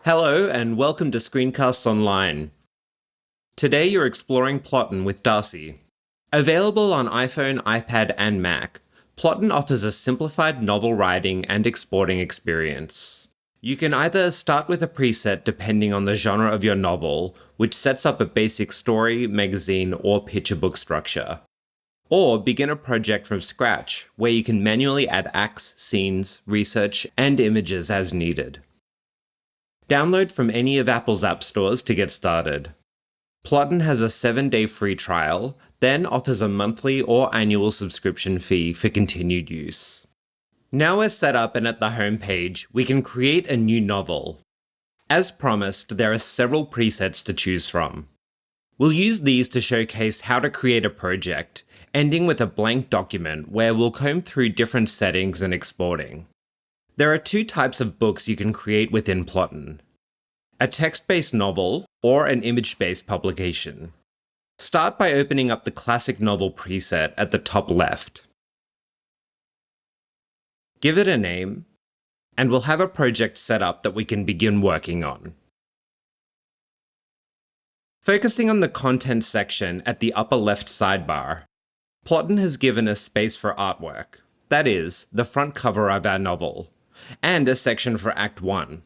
Hello and welcome to Screencasts Online. Today you're exploring Plotten with Darcy. Available on iPhone, iPad and Mac, Plotten offers a simplified novel writing and exporting experience. You can either start with a preset depending on the genre of your novel, which sets up a basic story, magazine or picture book structure. Or begin a project from scratch, where you can manually add acts, scenes, research and images as needed. Download from any of Apple's app stores to get started. Plotten has a 7-day free trial, then offers a monthly or annual subscription fee for continued use. Now we're set up and at the home page, we can create a new novel. As promised, there are several presets to choose from. We'll use these to showcase how to create a project, ending with a blank document where we'll comb through different settings and exporting. There are two types of books you can create within Plotten: a text-based novel or an image-based publication. Start by opening up the classic novel preset at the top left. Give it a name, and we'll have a project set up that we can begin working on. Focusing on the content section at the upper left sidebar, Plotten has given us space for artwork, that is, the front cover of our novel, and a section for Act 1.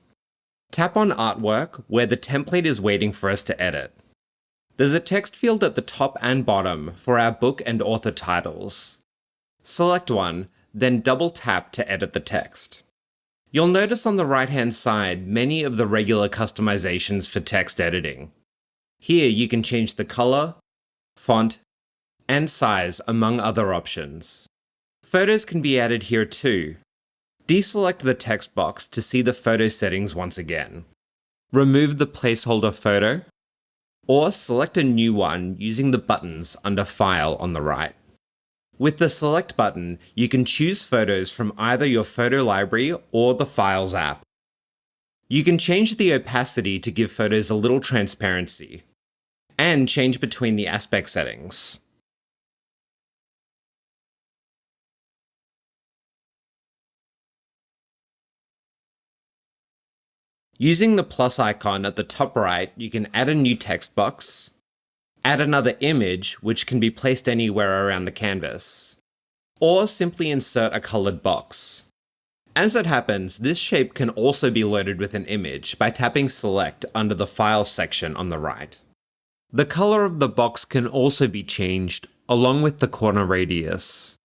Tap on Artwork where the template is waiting for us to edit. There's a text field at the top and bottom for our book and author titles. Select one, then double tap to edit the text. You'll notice on the right-hand side many of the regular customizations for text editing. Here you can change the color, font, and size among other options. Photos can be added here too. Deselect the text box to see the photo settings once again. Remove the placeholder photo, or select a new one using the buttons under File on the right. With the Select button, you can choose photos from either your photo library or the Files app. You can change the opacity to give photos a little transparency, and change between the aspect settings. Using the plus icon at the top right, you can add a new text box, add another image which can be placed anywhere around the canvas, or simply insert a colored box. As it happens, this shape can also be loaded with an image by tapping Select under the File section on the right. The color of the box can also be changed, along with the corner radius.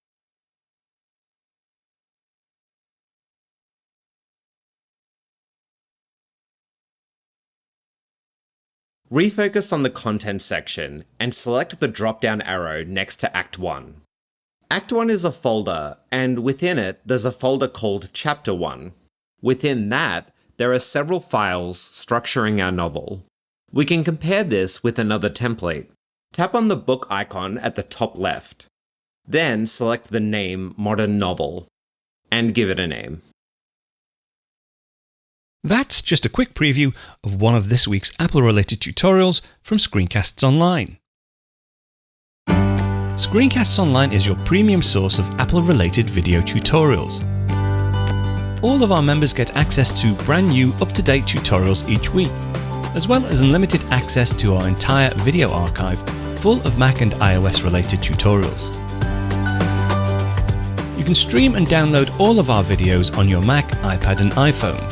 Refocus on the content section and select the drop-down arrow next to Act 1. Act 1 is a folder, and within it, there's a folder called Chapter 1. Within that, there are several files structuring our novel. We can compare this with another template. Tap on the book icon at the top left. Then select the name Modern Novel, and give it a name. That's just a quick preview of one of this week's Apple-related tutorials from Screencasts Online. Screencasts Online is your premium source of Apple-related video tutorials. All of our members get access to brand new, up-to-date tutorials each week, as well as unlimited access to our entire video archive full of Mac and iOS-related tutorials. You can stream and download all of our videos on your Mac, iPad and iPhone,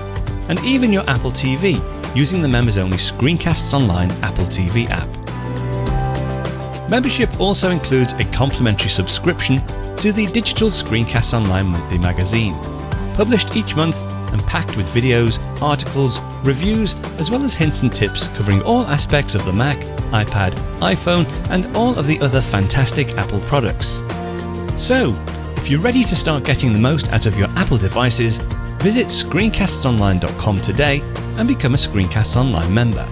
and even your Apple TV using the members-only Screencasts Online Apple TV app. Membership also includes a complimentary subscription to the digital Screencasts Online monthly magazine, published each month and packed with videos, articles, reviews, as well as hints and tips covering all aspects of the Mac, iPad, iPhone, and all of the other fantastic Apple products. So, if you're ready to start getting the most out of your Apple devices, visit screencastsonline.com today and become a Screencasts Online member.